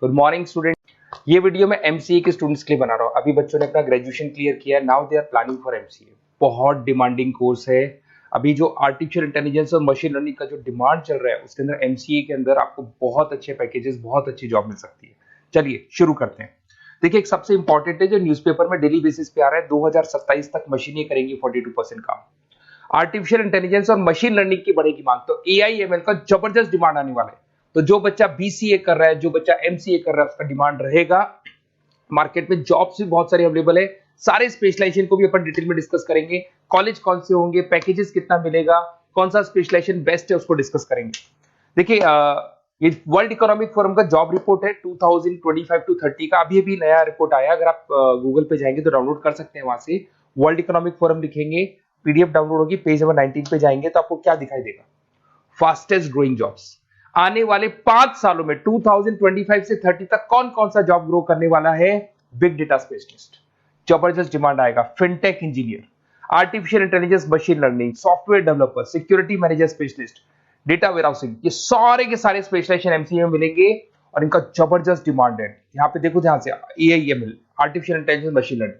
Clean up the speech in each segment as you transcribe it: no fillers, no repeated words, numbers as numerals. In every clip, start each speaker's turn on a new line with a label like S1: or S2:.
S1: Good morning student. ये video मैं MCA के स्टूडेंट्स के लिए बना रहा हूँ। अभी बच्चों ने अपना ग्रेजुएशन क्लियर किया, now they are planning for MCA. बहुत डिमांडिंग कोर्स है। अभी जो आर्टिफिशियल इंटेलिजेंस और मशीन लर्निंग का जो डिमांड चल रहा है उसके अंदर एमसीए के अंदर आपको बहुत अच्छे पैकेजेस, बहुत अच्छी जॉब मिल सकती है। चलिए शुरू करते हैं। देखिए, एक सबसे इंपॉर्टेंट है जो न्यूज़पेपर में डेली बेसिस पे आ रहा है, 2027 तक मशीनें करेंगी 42% काम। आर्टिफिशियल इंटेलिजेंस और मशीन लर्निंग की बढ़ेगी मांग, तो एआई एमएल का जबरदस्त डिमांड आने वाला है। तो जो बच्चा बीसीए कर रहा है, जो बच्चा एमसीए कर रहा है, उसका डिमांड रहेगा। मार्केट में जॉब्स भी बहुत सारे अवेलेबल है। सारे स्पेशलाइजेशन को भी अपन डिटेल में डिस्कस करेंगे। कॉलेज कौन से होंगे, पैकेजेस कितना मिलेगा, कौन सा स्पेशलाइजेशन बेस्ट है, उसको डिस्कस करेंगे। देखिए, ये वर्ल्ड इकोनॉमिक फोरम का जॉब रिपोर्ट है 2025 टू 30 का। अभी अभी नया रिपोर्ट आया, अगर आप गूगल पे जाएंगे तो डाउनलोड कर सकते हैं। वहां से वर्ल्ड इकोनॉमिक फोरम लिखेंगे, पीडीएफ डाउनलोड होगी, पेज नंबर 19 पे जाएंगे तो आपको क्या दिखाई देगा, फास्टेस्ट ग्रोइंग जॉब्स। आने वाले 5 सालों में 2025 से 30 तक कौन कौन सा जॉब ग्रो करने वाला है। बिग डेटा स्पेशलिस्ट, जबरदस्त डिमांड आएगा। Fintech engineer, artificial intelligence machine learning, software developer, security manager specialist, data warehousing, ये सारे के सारे स्पेशलाइजेशन एमसीए में मिलेंगे और इनका जबरदस्त डिमांड है। यहाँ पे देखो, ध्यान से, AIML, artificial intelligence machine learning,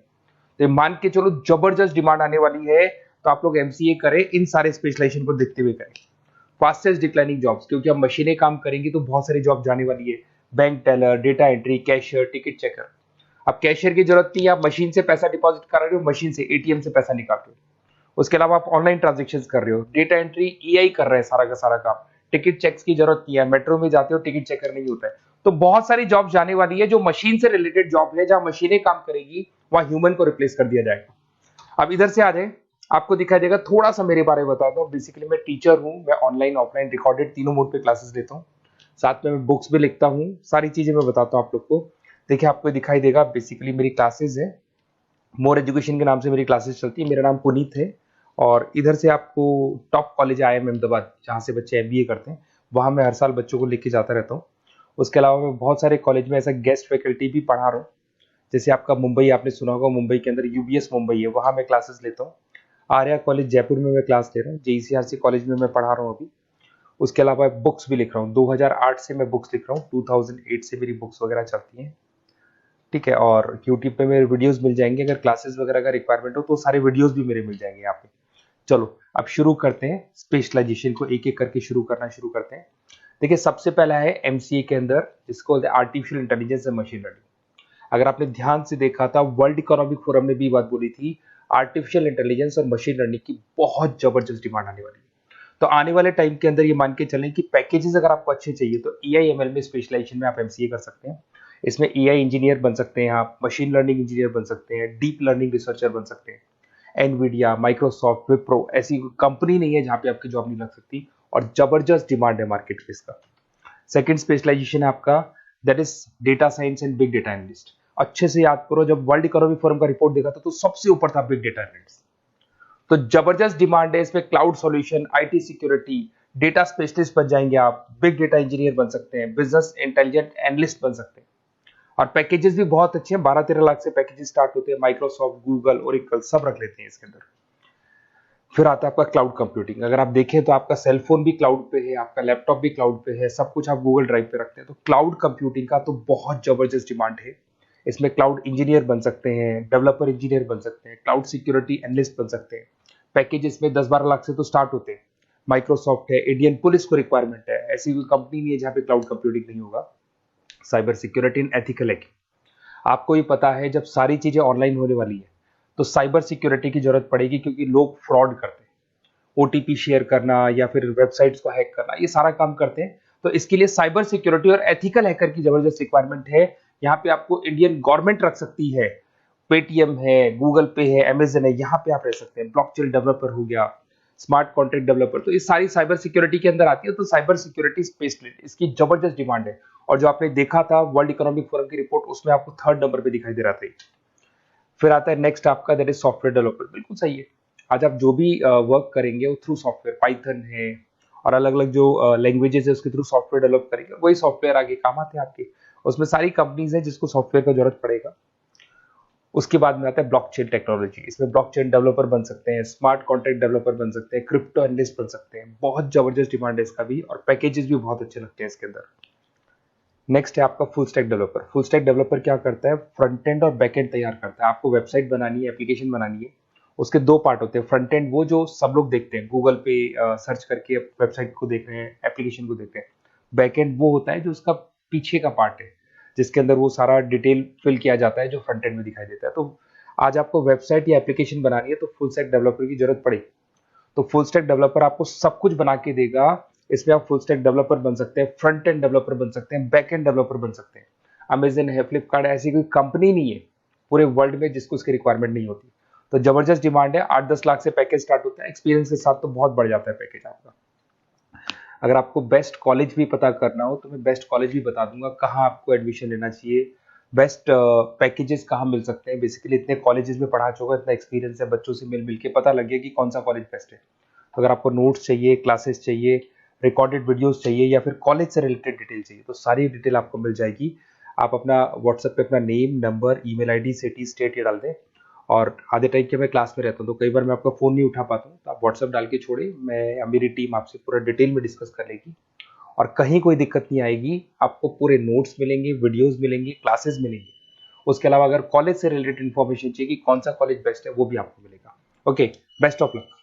S1: तो मान के चलो जबरदस्त डिमांड आने वाली है। तो आप लोग एमसीए करें, इन सारे स्पेशलाइजेशन को देखते हुए करें। फास्टेस्ट डिक्लाइनिंग जॉब्स, क्योंकि अब मशीनें काम करेंगी तो बहुत सारी जॉब जाने वाली है। Bank teller, data entry, cashier, ticket checker. अब कैशियर की जरूरत नहीं है, आप मशीन से पैसा डिपॉजिट कर रहे हो, मशीन से एटीएम से पैसा निकाल रहे हो। उसके अलावा आप ऑनलाइन ट्रांजेक्शन कर रहे हो। डेटा एंट्री एआई कर रहा है सारा का सारा काम। टिकट चेक्स की जरूरत नहीं है, मेट्रो में जाते हो टिकट चेकर नहीं होता है। तो बहुत सारी जॉब जाने वाली है जो मशीन से रिलेटेड जॉब है, जहां मशीनें काम करेगी वहां ह्यूमन को रिप्लेस कर दिया जाएगा। अब इधर से आ जाए, आपको दिखाई देगा। थोड़ा सा मेरे बारे में बता दो। बेसिकली मैं टीचर हूँ, मैं ऑनलाइन ऑफलाइन रिकॉर्डेड तीनों मोड पे क्लासेस लेता हूँ। साथ में मैं बुक्स भी लिखता हूँ, सारी चीजें मैं बताता हूँ आप लोग को। देखिए, आपको दिखाई देगा, बेसिकली मेरी क्लासेस है, मोर एजुकेशन के नाम से मेरी क्लासेस चलती है। मेरा नाम पुनीत है। और इधर से आपको टॉप कॉलेज IIM अहमदाबाद, जहाँ से बच्चे MBA करते हैं, वहाँ मैं हर साल बच्चों को लेके जाता रहता हूँ। उसके अलावा मैं बहुत सारे कॉलेज में ऐसा गेस्ट फैकल्टी भी पढ़ा रहा हूँ। जैसे आपका मुंबई, आपने सुना होगा, मुंबई के अंदर यूबीएस मुंबई है, वहाँ मैं क्लासेस लेता हूँ। आर्या कॉलेज जयपुर में मैं क्लास ले रहा हूँ। JECRC कॉलेज में मैं पढ़ा रहा हूँ अभी। उसके अलावा बुक्स भी लिख रहा हूँ। 2008 से मैं बुक्स लिख रहा हूँ, 2008 से मेरी बुक्स वगैरह चलती हैं। ठीक है, और यूट्यूब पे मेरे वीडियोस मिल जाएंगे। अगर क्लासेस वगैरह का रिक्वायरमेंट हो तो सारे वीडियोस भी मेरे मिल जाएंगे यहाँ पे। चलो अब शुरू करते हैं, स्पेशलाइजेशन को एक एक करके शुरू करते हैं। देखिए, सबसे पहला है एमसीए के अंदर, जिसको artificial intelligence and machine learning. अगर आपने ध्यान से देखा था, वर्ल्ड इकोनॉमिक फोरम ने भी बात बोली थी, आर्टिफिशियल इंटेलिजेंस और मशीन लर्निंग की बहुत जबरदस्त डिमांड आने वाली है। तो आने वाले टाइम के अंदर ये मान के चलें कि पैकेजेस अगर आपको अच्छे चाहिए तो एआईएमएल में स्पेशलाइजेशन में आप एमसीए कर सकते हैं। इसमें एआई इंजीनियर बन सकते हैं, आप मशीन लर्निंग इंजीनियर बन सकते हैं, डीप लर्निंग रिसर्चर बन सकते हैं। एनवीडिया, माइक्रोसॉफ्ट, विप्रो, ऐसी कंपनी नहीं है जहां पे आपकी जॉब नहीं लग सकती, और जबरदस्त डिमांड है मार्केट पे इसका। सेकंड स्पेशलाइजेशन है आपका, that is data science and big data analyst. अच्छे से याद करो, जब वर्ल्ड इकोनॉमिक फोरम का रिपोर्ट देखा था तो सबसे ऊपर था बिग डेटा एनालिस्ट। तो जबरदस्त डिमांड है इसमें। Cloud solution, IT security, data specialist बन जाएंगे आप, बिग डेटा इंजीनियर बन सकते हैं, बिजनेस इंटेलिजेंट एनालिस्ट बन सकते हैं। और पैकेजेस भी बहुत अच्छे हैं, 12-13 लाख से पैकेजेस स्टार्ट होते हैं। माइक्रोसॉफ्ट, गूगल, ओरेकल सब रख लेते हैं इसके अंदर। फिर आता है आपका क्लाउड कंप्यूटिंग। अगर आप देखें तो आपका सेल फोन भी क्लाउड पे है, आपका लैपटॉप भी क्लाउड पे है, सब कुछ आप गूगल ड्राइव पे रखते हैं। तो क्लाउड कंप्यूटिंग का तो बहुत जबरदस्त डिमांड है। इसमें क्लाउड इंजीनियर बन सकते हैं, डेवलपर इंजीनियर बन सकते हैं, क्लाउड सिक्योरिटी एनालिस्ट बन सकते हैं। पैकेज इसमें 10-12 लाख से तो स्टार्ट होते हैं। माइक्रोसॉफ्ट है, इंडियन पुलिस को रिक्वायरमेंट है, ऐसी कोई कंपनी नहीं है जहां पे क्लाउड कंप्यूटिंग नहीं होगा। Cyber security and ethical hacking, आपको ही पता है जब सारी चीजें ऑनलाइन होने वाली है तो साइबर सिक्योरिटी की जरूरत पड़ेगी, क्योंकि लोग फ्रॉड करते हैं। ओटीपी शेयर करना या फिर वेबसाइट्स को हैक करना, ये सारा काम करते हैं। तो इसके लिए साइबर सिक्योरिटी और एथिकल हैकर की जबरदस्त रिक्वायरमेंट है। यहाँ पे आपको इंडियन गवर्नमेंट रख सकती है, पेटीएम है, गूगल पे है, अमेजन है, यहाँ पे आप रह सकते हैं। ब्लॉकचेन डेवलपर हो गया, स्मार्ट कॉन्ट्रैक्ट डेवलपर, तो ये सारी साइबर सिक्योरिटी के अंदर आती है। तो साइबर सिक्योरिटी स्पेशलिस्ट, इसकी जबरदस्त डिमांड है। और जो आपने देखा था वर्ल्ड इकोनॉमिक फोरम की रिपोर्ट, उसमें आपको 3rd नंबर पे दिखाई दे रहा था। फिर आता है नेक्स्ट आपका, दैट इज सॉफ्टवेयर डेवलपर। बिल्कुल सही है। आज आप जो भी वर्क करेंगे वो थ्रू सॉफ्टवेयर, पाइथन है और अलग अलग जो लैंग्वेजेस है उसके थ्रू सॉफ्टवेयर डेवलप करेंगे, वही सॉफ्टवेयर आगे काम आते हैं आपके। उसमें सारी कंपनीज है जिसको सॉफ्टवेयर का जरूरत पड़ेगा। उसके बाद में आता है ब्लॉकचेन टेक्नोलॉजी। इसमें ब्लॉकचेन डेवलपर बन सकते हैं, स्मार्ट कॉन्ट्रैक्ट डेवलपर बन सकते हैं, क्रिप्टो एनालिस्ट बन सकते हैं। बहुत जबरदस्त डिमांड है इसका भी, और पैकेजेस भी बहुत अच्छे लगते हैं इसके अंदर। नेक्स्ट है आपका full stack developer. Full stack developer क्या करता है, फ्रंट एंड और बैक एंड तैयार करता है। आपको वेबसाइट बनानी है, एप्लीकेशन बनानी है, उसके दो पार्ट होते हैं। फ्रंट एंड वो जो सब लोग देखते हैं, गूगल पे सर्च करके वेबसाइट को देख रहे हैं, एप्लीकेशन को देख रहे हैं। बैक एंड वो होता है जो उसका पीछे का पार्ट है, जिसके अंदर वो सारा डिटेल फिल किया जाता है जो फ्रंट एंड में दिखाई देता है। तो आज आपको वेबसाइट या एप्लीकेशन बनानी है तो फुल स्टैक डेवलपर की जरूरत पड़ेगी। तो फुल स्टैक डेवलपर आपको सब कुछ बना के देगा। इसमें आप फुल स्टैक डेवलपर बन सकते हैं, फ्रंट एंड डेवलपर बन सकते हैं, बैक एंड डेवलपर बन सकते हैं। अमेजन है, फ्लिपकार्ट, ऐसी कोई कंपनी नहीं है पूरे वर्ल्ड में जिसको उसकी रिक्वायरमेंट नहीं होती। तो जबरदस्त डिमांड है, 8-10 लाख से पैकेज स्टार्ट होता है, एक्सपीरियंस के साथ तो बहुत बढ़ जाता है पैकेज आपका। अगर आपको बेस्ट कॉलेज भी पता करना हो तो मैं बेस्ट कॉलेज भी बता दूंगा, कहाँ आपको एडमिशन लेना चाहिए, बेस्ट पैकेजेस कहाँ मिल सकते हैं। बेसिकली इतने कॉलेजेस में पढ़ा चुका, इतना एक्सपीरियंस है, बच्चों से मिल मिल के पता लग गया कि कौन सा कॉलेज बेस्ट है। तो अगर आपको नोट्स चाहिए, क्लासेस चाहिए, रिकॉर्डेड वीडियोस चाहिए या फिर कॉलेज से रिलेटेड डिटेल चाहिए, तो सारी डिटेल आपको मिल जाएगी। आप अपना व्हाट्सएप पे अपना name, number, email ID, city, state ये डाल दें। और आधे टाइम के मैं क्लास में रहता हूँ तो कई बार मैं आपका फ़ोन नहीं उठा पाता हूँ, तो आप व्हाट्सएप डाल के छोड़े, मैं या मेरी टीम आपसे पूरा डिटेल में डिस्कस कर लेगी। और कहीं कोई दिक्कत नहीं आएगी, आपको पूरे नोट्स मिलेंगे, वीडियोस मिलेंगे, क्लासेस मिलेंगे। उसके अलावा अगर कॉलेज से रिलेटेड इन्फॉर्मेशन चाहिए कि कौन सा कॉलेज बेस्ट है, वो भी आपको मिलेगा। Okay, best of luck.